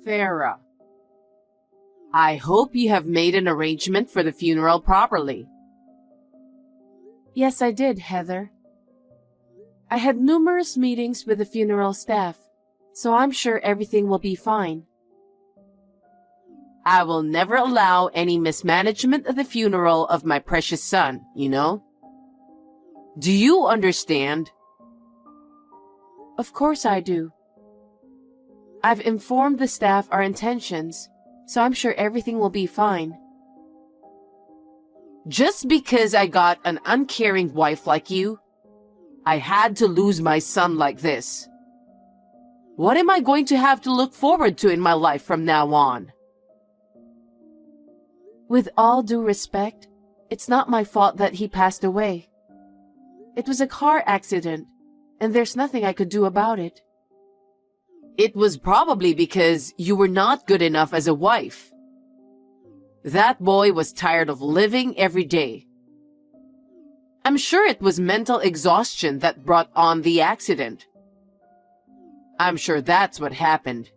Farah, I hope you have made an arrangement for the funeral properly. Yes, I did, Heather. I had numerous meetings with the funeral staff, so I'm sure everything will be fine. I will never allow any mismanagement of the funeral of my precious son, you know? Do you understand? Of course I do. I've informed the staff our intentions, so I'm sure everything will be fine. Just because I got an uncaring wife like you, I had to lose my son like this. What am I going to have to look forward to in my life from now on? With all due respect, it's not my fault that he passed away. It was a car accident, and there's nothing I could do about it. It was probably because you were not good enough as a wife. That boy was tired of living every day. I'm sure it was mental exhaustion that brought on the accident. I'm sure that's what happened.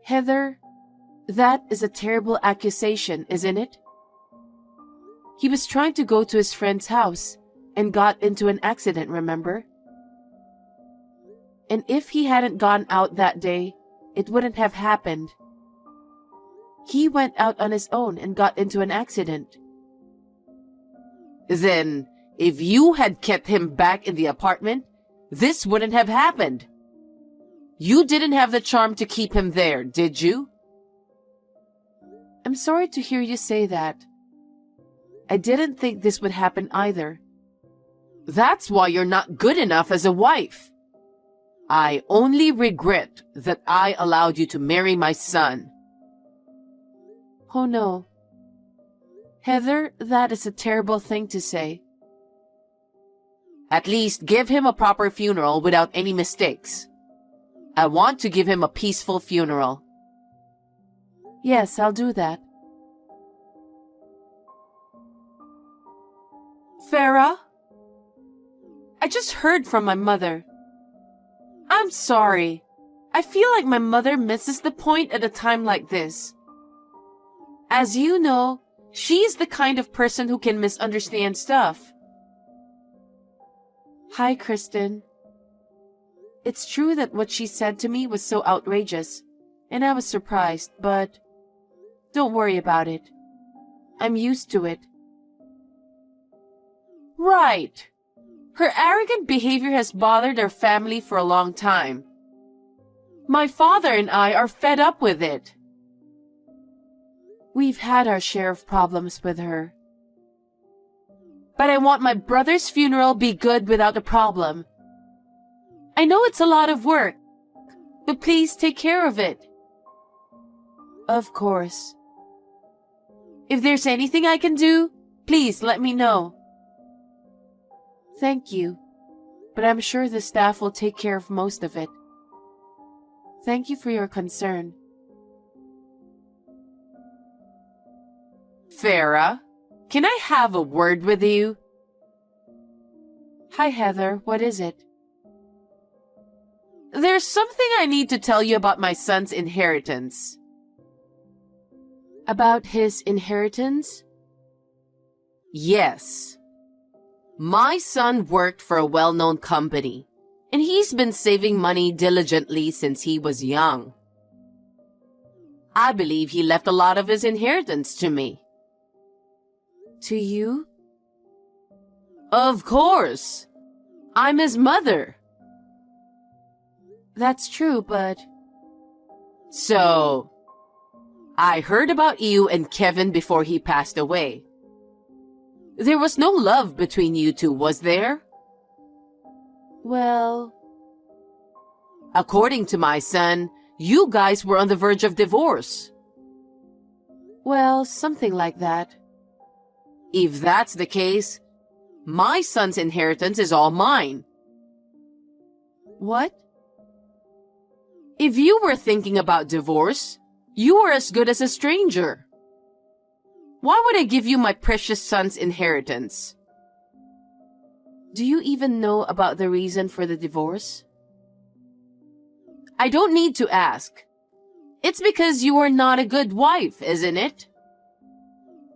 Heather, that is a terrible accusation, isn't it? He was trying to go to his friend's house and got into an accident, remember? And if he hadn't gone out that day, it wouldn't have happened. He went out on his own and got into an accident. Then, if you had kept him back in the apartment, this wouldn't have happened. You didn't have the charm to keep him there, did you? I'm sorry to hear you say that. I didn't think this would happen either. That's why you're not good enough as a wife. I only regret that I allowed you to marry my son. Oh no. Heather, that is a terrible thing to say. At least give him a proper funeral without any mistakes. I want to give him a peaceful funeral. Yes, I'll do that. Farah? I just heard from my mother. I'm sorry. I feel like my mother misses the point at a time like this. As you know, she's the kind of person who can misunderstand stuff. Hi, Kristen. It's true that what she said to me was so outrageous, and I was surprised, but don't worry about it. I'm used to it. Right. Her arrogant behavior has bothered our family for a long time. My father and I are fed up with it. We've had our share of problems with her. But I want my brother's funeral be good without a problem. I know it's a lot of work, but please take care of it. Of course. If there's anything I can do, please let me know. Thank you, but I'm sure the staff will take care of most of it. Thank you for your concern. Farah, can I have a word with you? Hi, Heather. What is it? There's something I need to tell you about my son's inheritance. About his inheritance? Yes. My son worked for a well-known company, and he's been saving money diligently since he was young. I believe he left a lot of his inheritance to me. To you? Of course. I'm his mother. That's true, but... So, I heard about you and Kevin before he passed away. There was no love between you two, was there? Well... According to my son, you guys were on the verge of divorce. Well, something like that. If that's the case, my son's inheritance is all mine. What? If you were thinking about divorce, you were as good as a stranger. Why would I give you my precious son's inheritance? Do you even know about the reason for the divorce? I don't need to ask. It's because you are not a good wife, isn't it?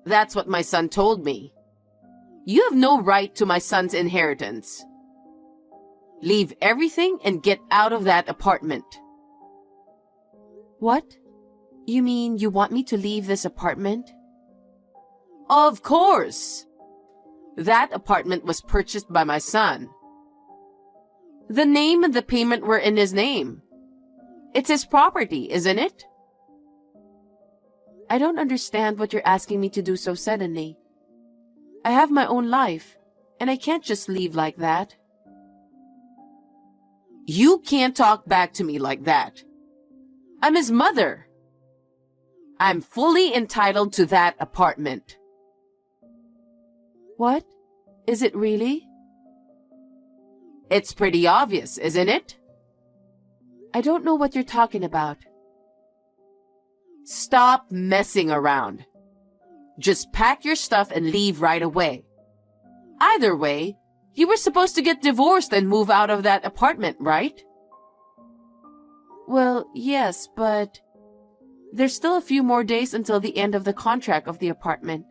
That's what my son told me. You have no right to my son's inheritance. Leave everything and get out of that apartment. What? You mean you want me to leave this apartment? Of course. That apartment was purchased by my son. The name and the payment were in his name. It's his property, isn't it? I don't understand what you're asking me to do so suddenly. I have my own life, and I can't just leave like that. You can't talk back to me like that. I'm his mother. I'm fully entitled to that apartment. What? Is it really? It's pretty obvious, isn't it? I don't know what you're talking about. Stop messing around. Just pack your stuff and leave right away. Either way, you were supposed to get divorced and move out of that apartment, right? Well, yes, but there's still a few more days until the end of the contract of the apartment.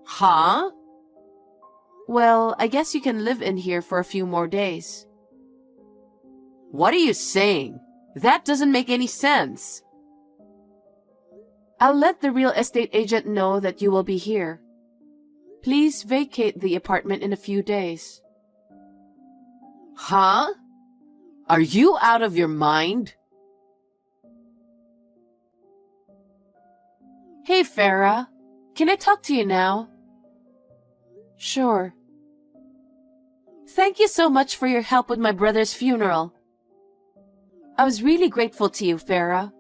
Huh? Well, I guess you can live in here for a few more days. What are you saying? That doesn't make any sense. I'll let the real estate agent know that you will be here. Please vacate the apartment in a few days. Huh? Are you out of your mind? Hey, Farah. Can I talk to you now? Sure. Thank you so much for your help with my brother's funeral. I was really grateful to you, Farah.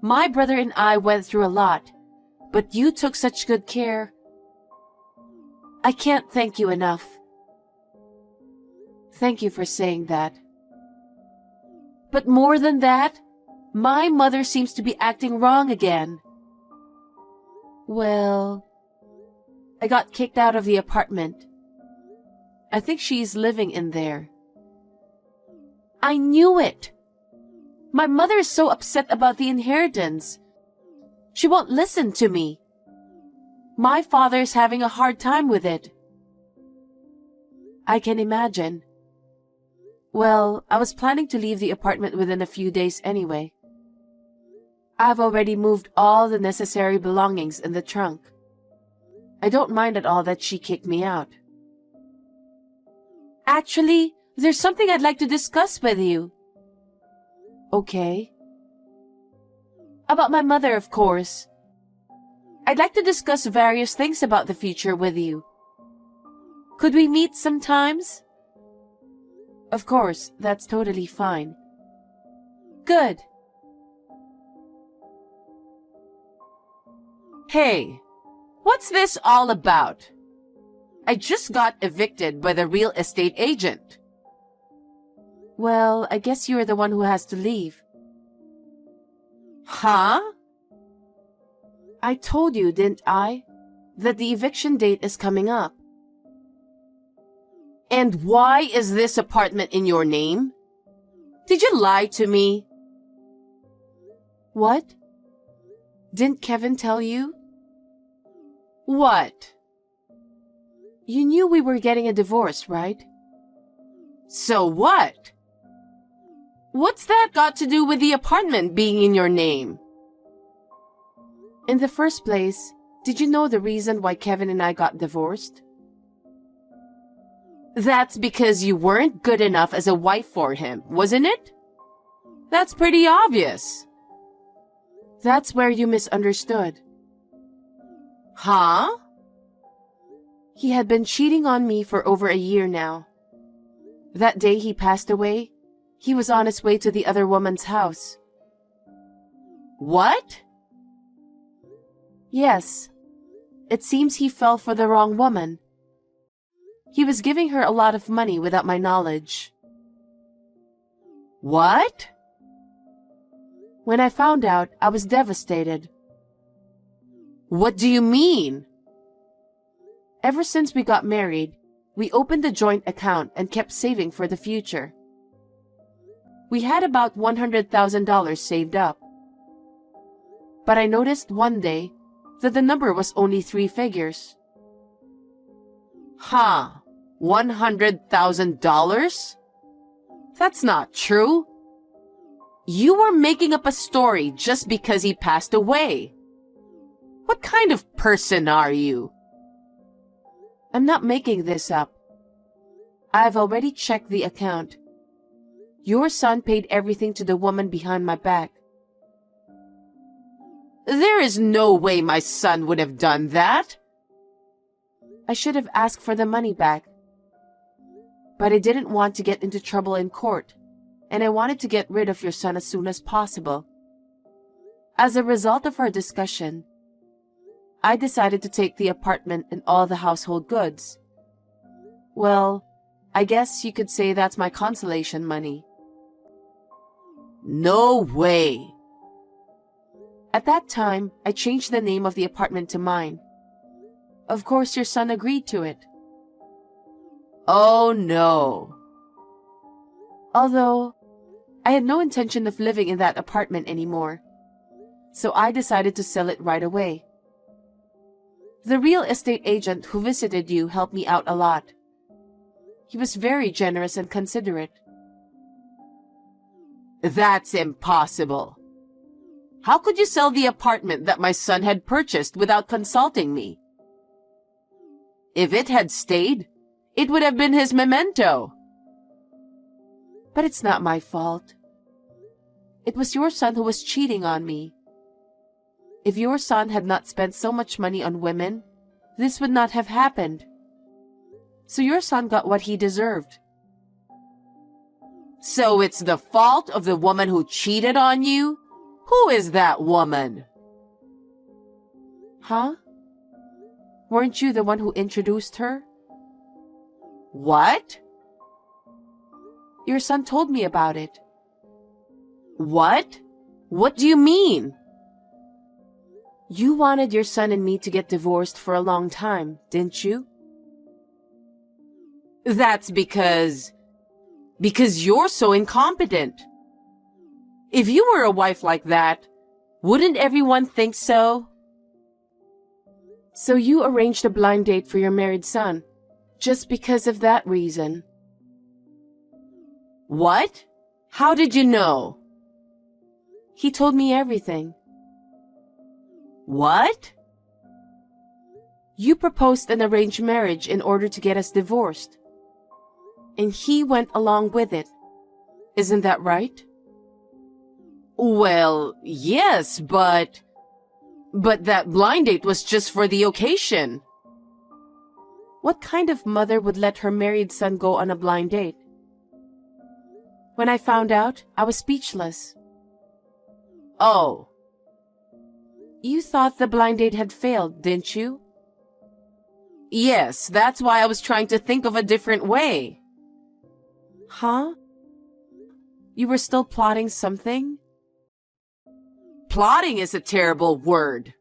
My brother and I went through a lot, but you took such good care. I can't thank you enough. Thank you for saying that. But more than that, my mother seems to be acting wrong again. Well, I got kicked out of the apartment. I think she's living in there. I knew it. My mother is so upset about the inheritance. She won't listen to me. My father's having a hard time with it. I can imagine. Well, I was planning to leave the apartment within a few days anyway. I've already moved all the necessary belongings in the trunk. I don't mind at all that she kicked me out. Actually, there's something I'd like to discuss with you. Okay. About my mother, of course. I'd like to discuss various things about the future with you. Could we meet sometimes? Of course, that's totally fine. Good. Hey, what's this all about? I just got evicted by the real estate agent. Well, I guess you're the one who has to leave. Huh? I told you, didn't I, that the eviction date is coming up. And why is this apartment in your name? Did you lie to me? What? Didn't Kevin tell you? What? You knew we were getting a divorce, right? So what? What's that got to do with the apartment being in your name? In the first place, did you know the reason why Kevin and I got divorced? That's because you weren't good enough as a wife for him, wasn't it? That's pretty obvious. That's where you misunderstood. Huh? He had been cheating on me for over a year now. That day he passed away, he was on his way to the other woman's house. What? Yes. It seems he fell for the wrong woman. He was giving her a lot of money without my knowledge. What? When I found out, I was devastated. What do you mean? Ever since we got married, we opened a joint account and kept saving for the future. We had about $100,000 saved up. But I noticed one day that the number was only 3 figures. Huh, $100,000? That's not true. You were making up a story just because he passed away. What kind of person are you? I'm not making this up. I've already checked the account. Your son paid everything to the woman behind my back. There is no way my son would have done that. I should have asked for the money back. But I didn't want to get into trouble in court, and I wanted to get rid of your son as soon as possible. As a result of our discussion, I decided to take the apartment and all the household goods. Well, I guess you could say that's my consolation money. No way. At that time, I changed the name of the apartment to mine. Of course, your son agreed to it. Oh no. Although, I had no intention of living in that apartment anymore, so I decided to sell it right away. The real estate agent who visited you helped me out a lot. He was very generous and considerate. That's impossible. How could you sell the apartment that my son had purchased without consulting me? If it had stayed, it would have been his memento. But it's not my fault. It was your son who was cheating on me. If your son had not spent so much money on women, this would not have happened. So your son got what he deserved. So it's the fault of the woman who cheated on you? Who is that woman? Huh? Weren't you the one who introduced her? What? Your son told me about it. What? What do you mean? You wanted your son and me to get divorced for a long time, didn't you? That's because you're so incompetent. If you were a wife like that, wouldn't everyone think so? So you arranged a blind date for your married son, just because of that reason. What? How did you know? He told me everything. What? You proposed an arranged marriage in order to get us divorced. And he went along with it. Isn't that right? Well, yes, but that blind date was just for the occasion. What kind of mother would let her married son go on a blind date? When I found out, I was speechless. Oh. You thought the blind date had failed, didn't you? Yes, that's why I was trying to think of a different way. Huh? You were still plotting something? Plotting is a terrible word.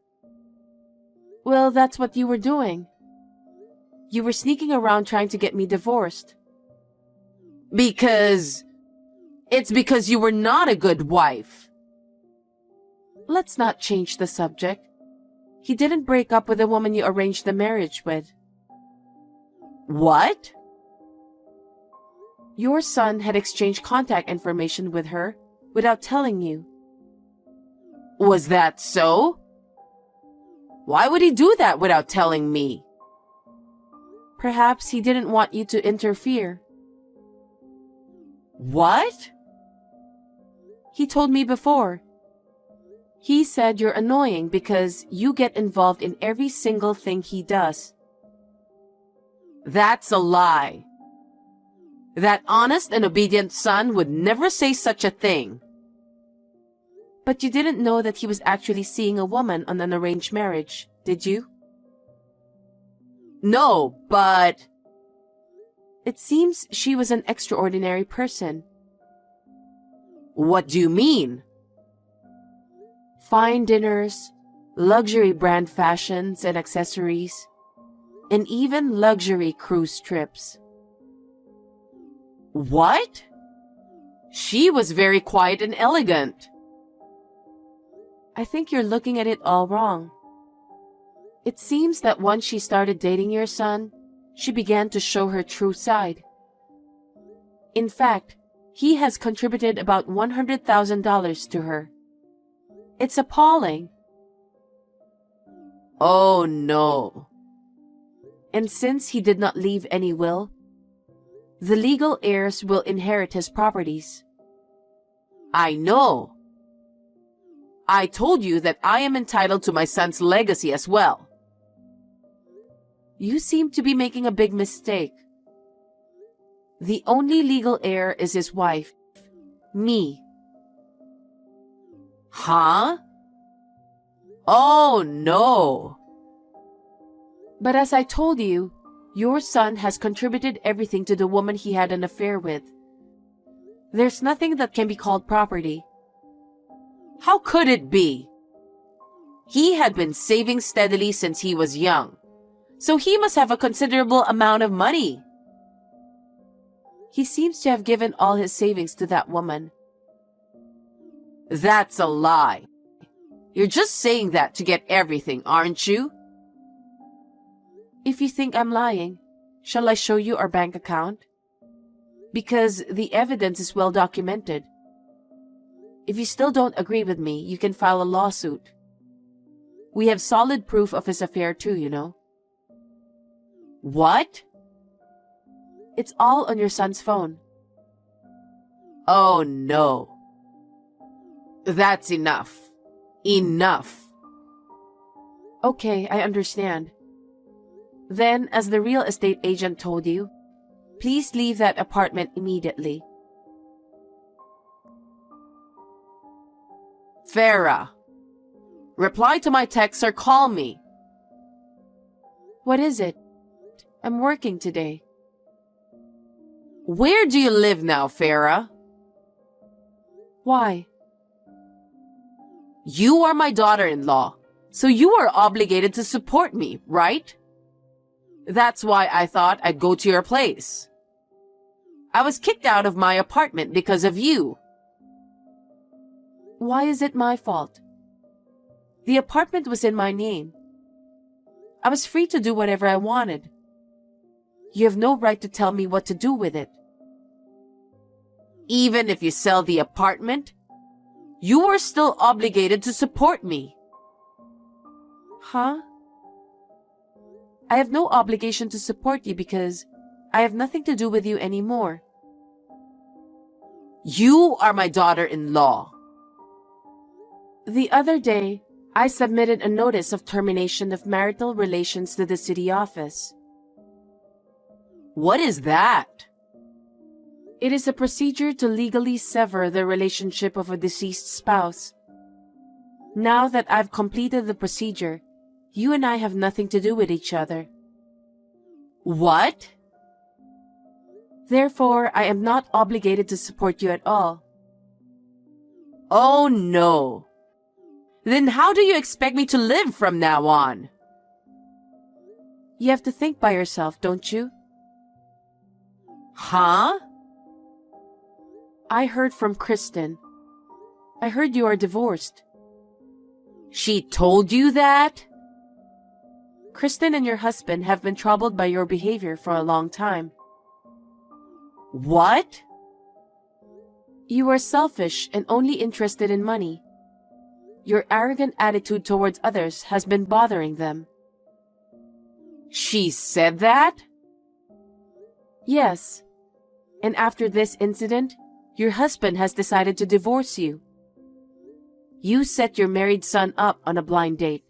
Well, that's what you were doing. You were sneaking around trying to get me divorced. It's because you were not a good wife. Let's not change the subject. He didn't break up with the woman you arranged the marriage with. What? Your son had exchanged contact information with her without telling you. Was that so? Why would he do that without telling me? Perhaps he didn't want you to interfere. What? He told me before. He said you're annoying because you get involved in every single thing he does. That's a lie. That honest and obedient son would never say such a thing. But you didn't know that he was actually seeing a woman on an arranged marriage, did you? No, but... It seems she was an extraordinary person. What do you mean? Fine dinners, luxury brand fashions and accessories, and even luxury cruise trips. What? She was very quiet and elegant. I think you're looking at it all wrong. It seems that once she started dating your son, she began to show her true side. In fact, he has contributed about $100,000 to her. It's appalling. Oh no. And since he did not leave any will, the legal heirs will inherit his properties. I know. I told you that I am entitled to my son's legacy as well. You seem to be making a big mistake. The only legal heir is his wife, me. Huh? Oh no. But as I told you, your son has contributed everything to the woman he had an affair with. There's nothing that can be called property. How could it be? He had been saving steadily since he was young, so he must have a considerable amount of money. He seems to have given all his savings to that woman. That's a lie. You're just saying that to get everything, aren't you? If you think I'm lying, shall I show you our bank account? Because the evidence is well documented. If you still don't agree with me, you can file a lawsuit. We have solid proof of his affair too, you know. What? It's all on your son's phone. Oh no. That's enough. Enough. Okay, I understand. Then, as the real estate agent told you, please leave that apartment immediately. Farah, reply to my text or call me. What is it? I'm working today. Where do you live now, Farah? Why? You are my daughter-in-law, so you are obligated to support me, right? That's why I thought I'd go to your place. I was kicked out of my apartment because of you. Why is it my fault? The apartment was in my name. I was free to do whatever I wanted. You have no right to tell me what to do with it. Even if you sell the apartment, you are still obligated to support me. Huh? I have no obligation to support you because I have nothing to do with you anymore. You are my daughter-in-law. The other day, I submitted a notice of termination of marital relations to the city office. What is that? It is a procedure to legally sever the relationship of a deceased spouse. Now that I've completed the procedure, you and I have nothing to do with each other. What? Therefore, I am not obligated to support you at all. Oh no. Then how do you expect me to live from now on? You have to think by yourself, don't you? Huh? I heard from Kristen. I heard you are divorced. She told you that? Kristen and your husband have been troubled by your behavior for a long time. What? You are selfish and only interested in money. Your arrogant attitude towards others has been bothering them. She said that? Yes. And after this incident, your husband has decided to divorce you. You set your married son up on a blind date.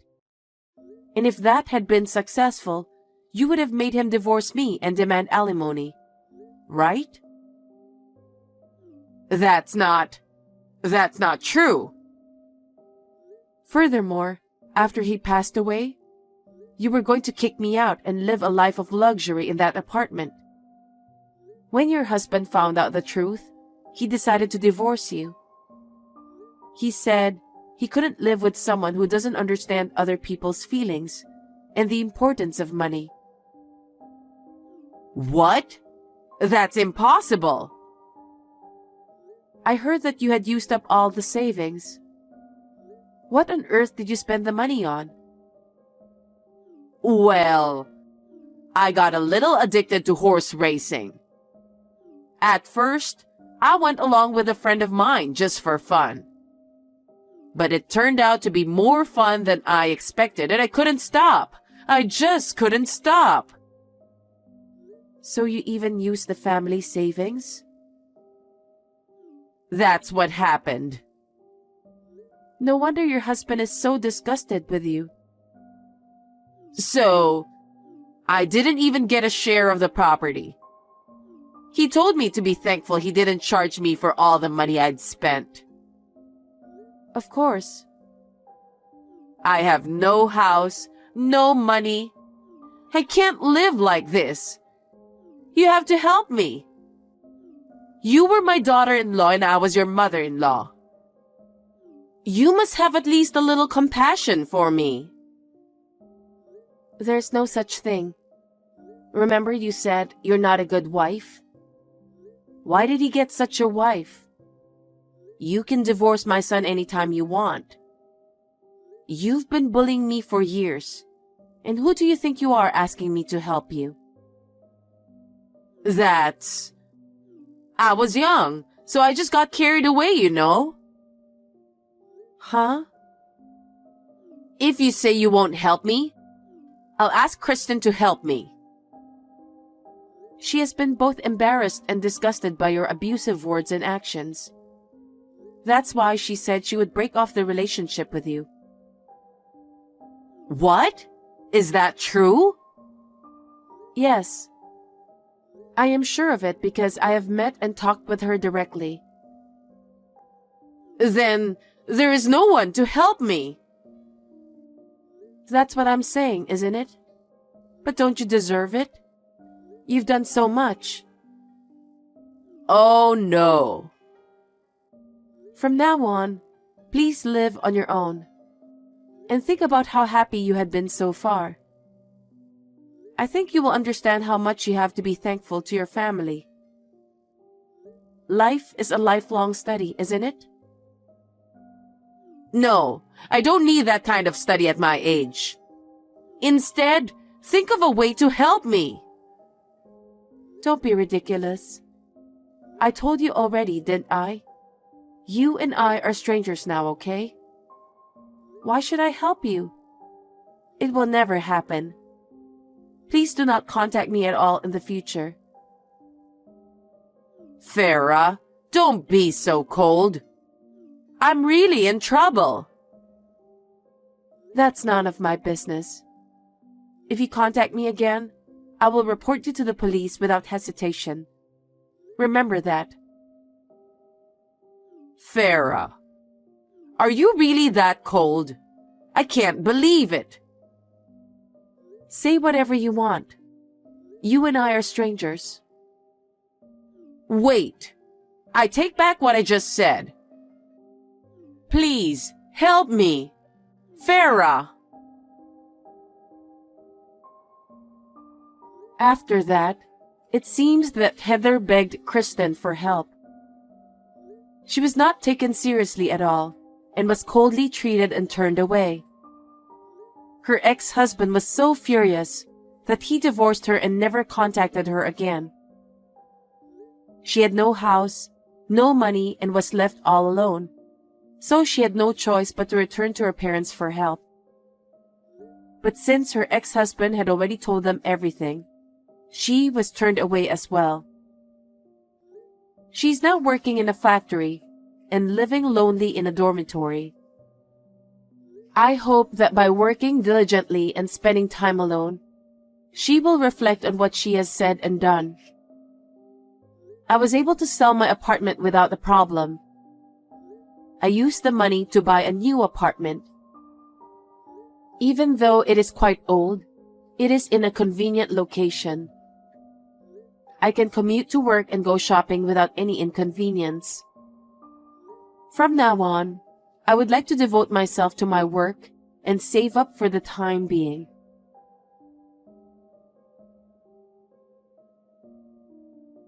And if that had been successful, you would have made him divorce me and demand alimony. Right? That's not true. Furthermore, after he passed away, you were going to kick me out and live a life of luxury in that apartment. When your husband found out the truth, he decided to divorce you. He said he couldn't live with someone who doesn't understand other people's feelings and the importance of money. What? That's impossible. I heard that you had used up all the savings. What on earth did you spend the money on? Well, I got a little addicted to horse racing. At first, I went along with a friend of mine just for fun. But it turned out to be more fun than I expected, and I couldn't stop. I just couldn't stop. So you even used the family savings? That's what happened. No wonder your husband is so disgusted with you. So, I didn't even get a share of the property. He told me to be thankful he didn't charge me for all the money I'd spent. Of course. I have no house, no money. I can't live like this. You have to help me. You were my daughter-in-law and I was your mother-in-law. You must have at least a little compassion for me. There's no such thing. Remember you said you're not a good wife? Why did he get such a wife? You can divorce my son anytime you want. You've been bullying me for years. And who do you think you are asking me to help you? I was young, so I just got carried away, you know. Huh? If you say you won't help me, I'll ask Kristen to help me. She has been both embarrassed and disgusted by your abusive words and actions. That's why she said she would break off the relationship with you. What? Is that true? Yes. I am sure of it because I have met and talked with her directly. Then there is no one to help me. That's what I'm saying, isn't it? But don't you deserve it? You've done so much. Oh no. From now on, please live on your own. And think about how happy you had been so far. I think you will understand how much you have to be thankful to your family. Life is a lifelong study, isn't it? No, I don't need that kind of study at my age. Instead, think of a way to help me. Don't be ridiculous. I told you already, didn't I? You and I are strangers now, okay? Why should I help you? It will never happen. Please do not contact me at all in the future. Farah, don't be so cold. I'm really in trouble. That's none of my business. If you contact me again, I will report you to the police without hesitation. Remember that. Farah, are you really that cold? I can't believe it. Say whatever you want. You and I are strangers. Wait, I take back what I just said. Please, help me. Farah. After that, it seems that Heather begged Kristen for help. She was not taken seriously at all and was coldly treated and turned away. Her ex-husband was so furious that he divorced her and never contacted her again. She had no house, no money, and was left all alone. So she had no choice but to return to her parents for help. But since her ex-husband had already told them everything, she was turned away as well. She's now working in a factory and living lonely in a dormitory. I hope that by working diligently and spending time alone, she will reflect on what she has said and done. I was able to sell my apartment without a problem. I used the money to buy a new apartment. Even though it is quite old, it is in a convenient location. I can commute to work and go shopping without any inconvenience. From now on, I would like to devote myself to my work and save up for the time being.